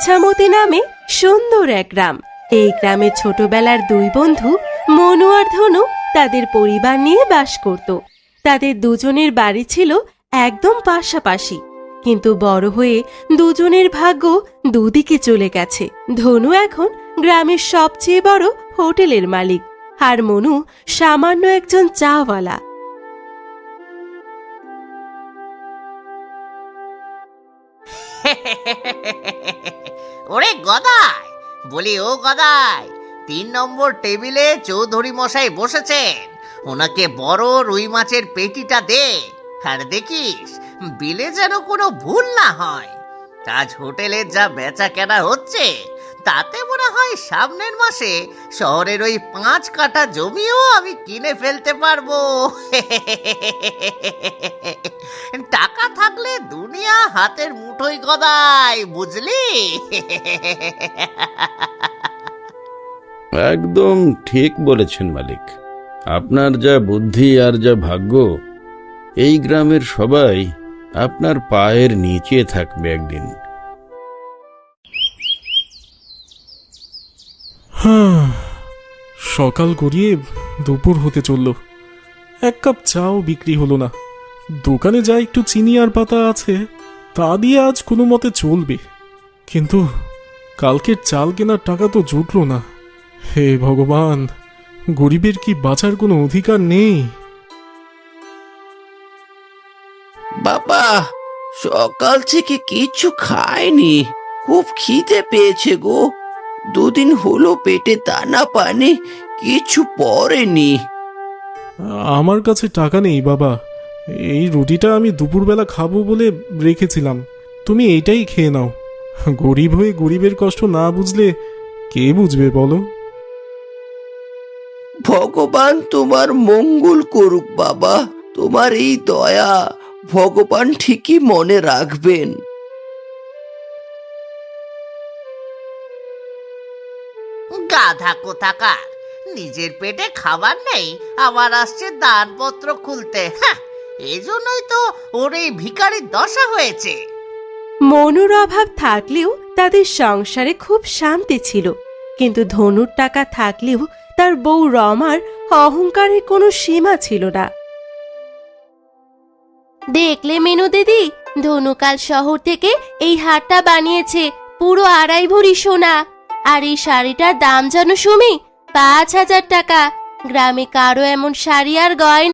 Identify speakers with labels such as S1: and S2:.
S1: ইছামতি নামে সুন্দর এক গ্রাম। এই গ্রামে ছোটবেলার দুই বন্ধু মনু আর ধনু তাদের পরিবার নিয়ে বাস করত। তাদের দুজনের বাড়ি ছিল একদম পাশাপাশি, কিন্তু বড় হয়ে দুজনের ভাগ্য দুদিকে চলে গেছে। ধনু এখন গ্রামের সবচেয়ে বড় হোটেলের মালিক, আর মনু সামান্য একজন চাওয়ালা।
S2: ওরে গদাই, বলি ও গদাই, 3 নম্বর টেবিলে চৌধুরী মশাই বসেছেন, ওনাকে বড় রুই মাছের পেটিটা দে। আর দেখিস বিলে যেন কোনো ভুল না হয়। আজ হোটেলে যা বেচা কেনা হচ্ছে তাতে মনে হয় সামনের মাসে শহরের ওই 5 কাঠা জমিও আমি কিনে ফেলতে পারবো। টাকা থাকলে দুনিয়া হাতের মুঠোয় গদাই, বুঝলি?
S3: একদম ঠিক বলেছেন মালিক। আপনার যা বুদ্ধি আর যা ভাগ্য, এই গ্রামের সবাই আপনার পায়ের নিচে থাকবে একদিন।
S4: সকাল গড়িয়ে দুপুর হতে চলল, এক কাপ চাও বিক্রি হলো না। দোকানে যা একটু চিনি আর পাতা আছে তা দিয়ে আজ কোনো মতে চলবে, কিন্তু কালকের চাল কেনার টাকা তো জুটল না। হে ভগবান, গরিবের কি বাঁচার কোনো অধিকার নেই?
S5: বাবা, সকাল থেকে কিছু খাইনি, খুব খিদে পেয়েছে গো। 2 দিন হলো পেটে দানা পানি কিছু পড়েনি।
S4: আমার কাছে টাকা নেই বাবা, এই রুটিটা আমি দুপুরবেলা খাবো বলে রেখেছিলাম, তুমি এইটাই খেয়ে নাও। গরিব হয়ে গরিবের কষ্ট না বুঝলে কে বুঝবে বলো?
S5: ভগবান তোমার মঙ্গল করুক বাবা, তোমার এই দয়া ভগবান ঠিকই মনে রাখবেন।
S2: গাধা কোথাকার, নিজের পেটে খাবার নেই আবার আসছে দানপত্র খুলতে। এই জন্যই তো ওর এই ভিখারির দশা হয়েছে।
S1: মনুর অভাব থাকলেও তাদের সংসারে খুব শান্তি ছিল, কিন্তু ধনুর টাকা থাকলেও তার বউ রমার অহংকারের কোনো সীমা ছিল না। দেখলে মিনু দিদি, ধনু কাল শহর থেকে এই হারটা বানিয়েছে, পুরো 2.5 ভরি সোনা। আর এই শাড়িটার দাম জানো সুমি? 5,000 টাকা। গ্রামে কারো এমন শাড়ি আর গয়না